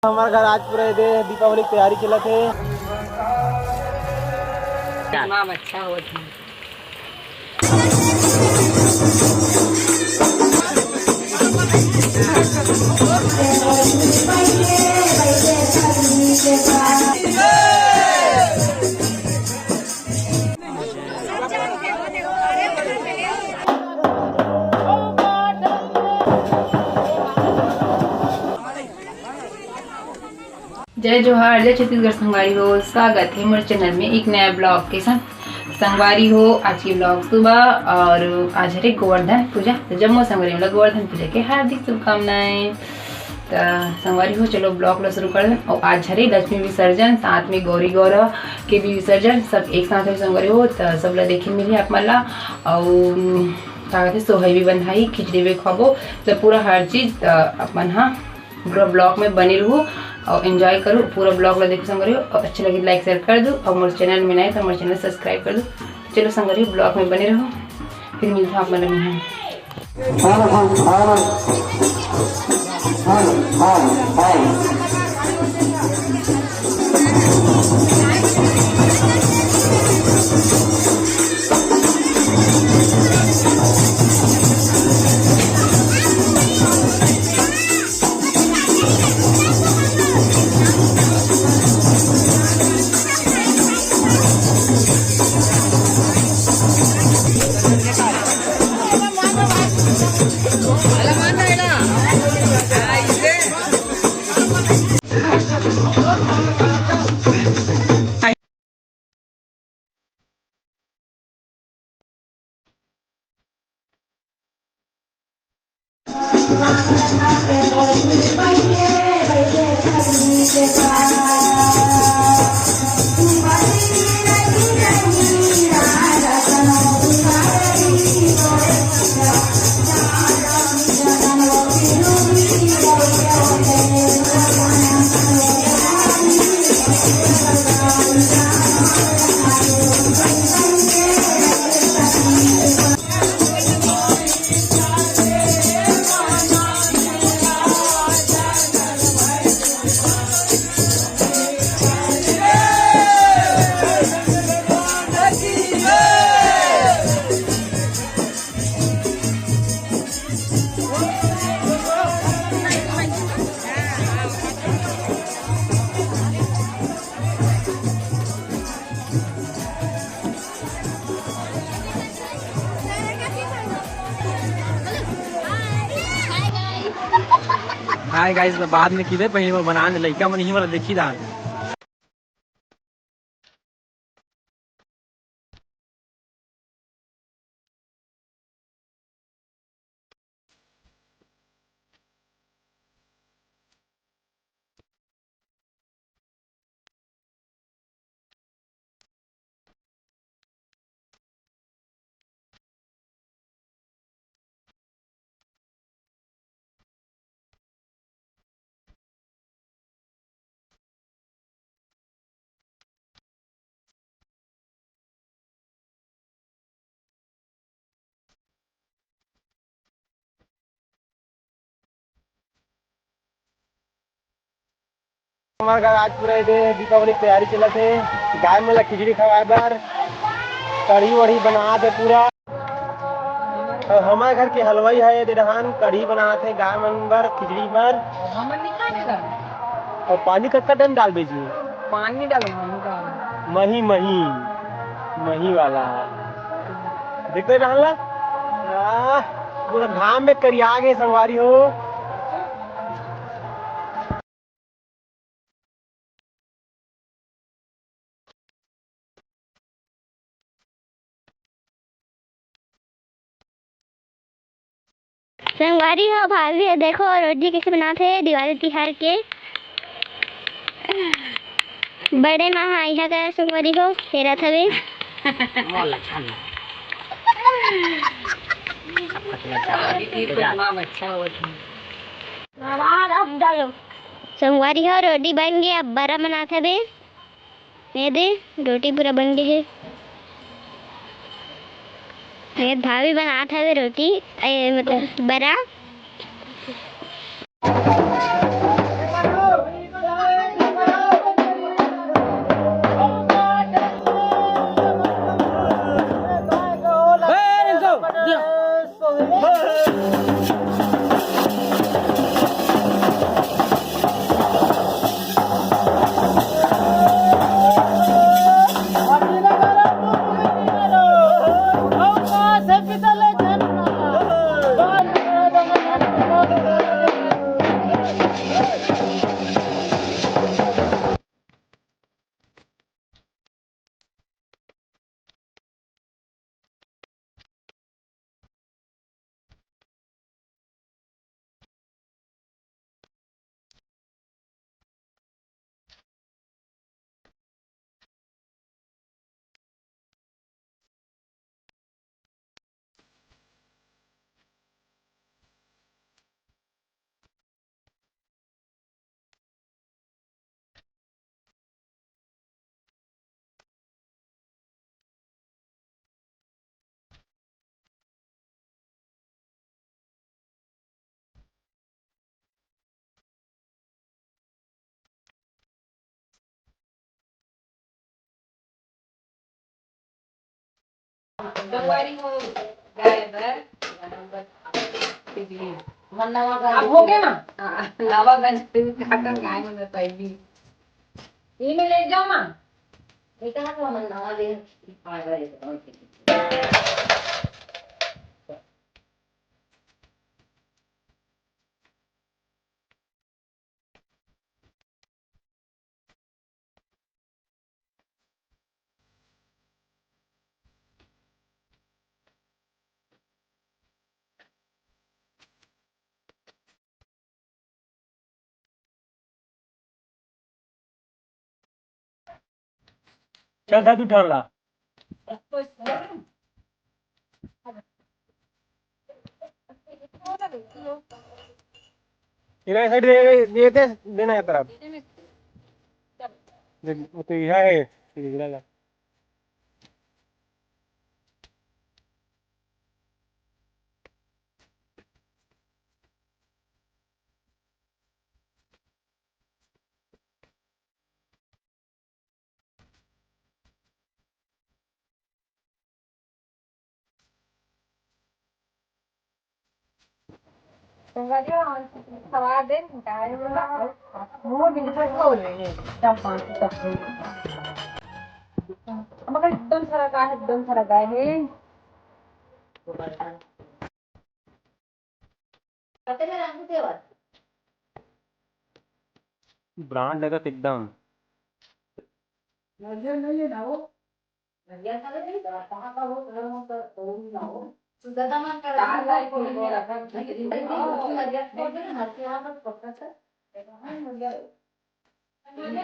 हमारे घर आज पूरे दे दीपावली की तैयारी चला थे। अच्छा हो जय जोहार, जय छत्तीसगढ़। संगवारी हो, स्वागत है मेरे चैनल में एक नया ब्लॉग के साथ। संगवारी हो, आज की ब्लॉग सुबह और आज है गोवर्धन पूजा। तो जम्मू संगवारी मतलब गोवर्धन पूजा के हार्दिक शुभकामनाएं। तो संगवारी हो, चलो ब्लॉग लो शुरू कर दें। और आज है लक्ष्मी विसर्जन, साथ में गौरी गौरव के भी विसर्जन, सब एक साथ है संगवारी हो। तो सब लोग देखे मिली आप मला और क्या कहते सोहई भी बंधाई, खिचड़ी भी खाबो। तो पूरा हर चीज़ अपन हाँ पूरा ब्लॉग में बने रहूँ और एंजॉय करूँ। पूरा ब्लॉग ला देखो संगवारी हो, और अच्छा लगे लाइक शेयर कर दो। और मेरे चैनल में नए तो मेरे चैनल सब्सक्राइब कर दो। चलो संगवारी हो, ब्लॉग में बने रहो, फिर मिलता हूँ आप मन में। हाय गाइस, मैं बाद में किधर पहले वो बनाने लइका मन ही वाला देखी दा। हमारे घर आज पूरे दे दीपावली की तैयारी चला थे। गाय में खिचड़ी खवाए बर कढ़ी वढ़ी बना थे पूरा। और हमारे घर के हलवाई है देहान कढ़ी बना थे गाय मन बर खिचड़ी बर। और पानी कच्चा टाइम डाल दीजिए, पानी डालो मही मही मही वाला देखते रहला। पूरा घाम में करिया गए संगवारी हो। संगवारी हो भाभी है, देखो रोटी कैसे बनाते हैं दिवाली तिहार के। बड़े माँ यहाँ का संगवारी हो फेरा थवे संगवारी हो रोटी बन गई, अब बड़ा बनाते हुए ये दे रोटी पूरा बन गई है। ये भाभी बनाते हुए रोटी मतलब बड़ा संगवारी हो गाय बर अब हो गया ना नवागंज पे खाकर गाय में पहली ये में ले जाओ मां बेटा को मन नवा दे आ गए चल था तू ठहर ला इधर साइड देते देना है तरफ वो तो यह है इधर संगवारी हो सवार दे गाय वो भी तो ले चार पांच तक अब अगर एकदम सारा गाय है ब्रांड लगा एकदम नजर नहीं है ना वो नजर नहीं कहां का वो ना हो सुजाता मन का तार गाय को रखा नजर को हर यहां पर पक्का था नजर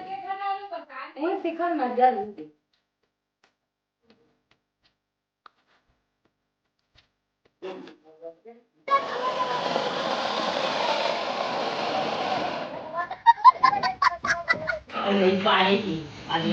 के खाना लो पका नहीं सिखर नजर नहीं पाएगी आगे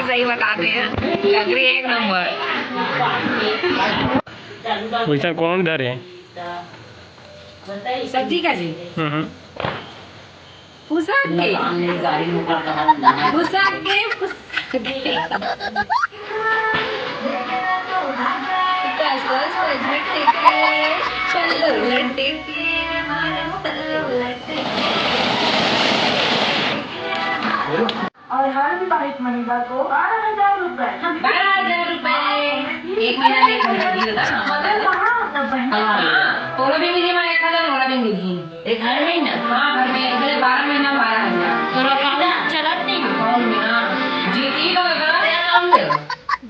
सही बताते हैं लग रही है एक नंबर वैसा कौन इधर है सब्जी का जी पुसाक के और हर विवाहित महिला को 12,000 रुपए 12,000 रुपए एक महीना में तोला भी मुझे मैं 1,000 वाला भी मुझे एक हर महीना हाँ घर में अगले 12 महीना 12,000 थोड़ा काम चलत नहीं अकाउंट में ना जीती तो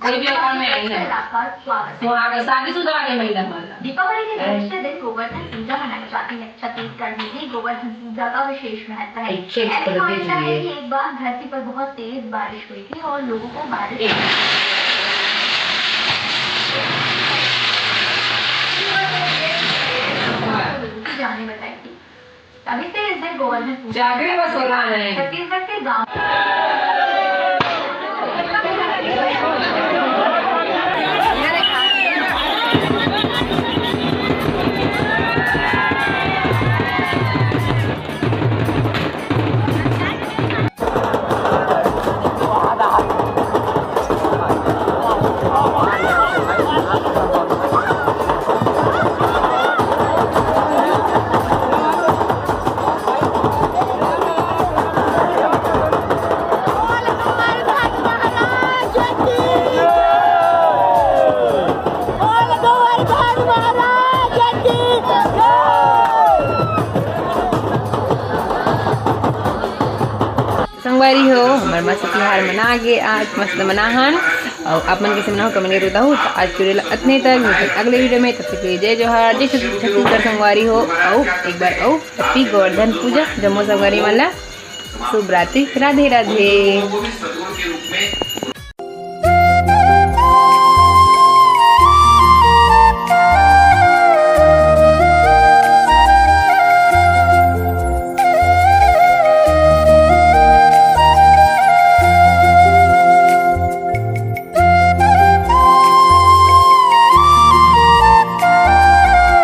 कोई भी अकाउंट में आई है तो आगे शादीशुदा आगे महिला दीपावली के दूसरे दिन गोवर्धन पूजा मनाई जाती है। छत्तीसगढ़ में भी गोवर्धन पूजा का विशेष महत्व है। ऐसा मानता है कि एक बार धरती पर बहुत तेज बारिश हुई थी और लोगों को बारिश जाने बताई थी। तभी से इस दिन गोवर्धन पूजा छत्तीसगढ़ के गाँव संगवारी हो हमारे मस्त त्योहार मना के आज मस्त मनाहन और आप मन कैसे मनाओ कमेंट करता हूँ तो आज के लिए इतने तक मिलते अगले वीडियो में। तब तक के लिए जय जोहार जय छत्तीसगढ़ संगवारी हो आओ एक बार आओ हैप्पी गोवर्धन पूजा जम्मू संगवारी वाला शुभ रात्रि राधे राधे।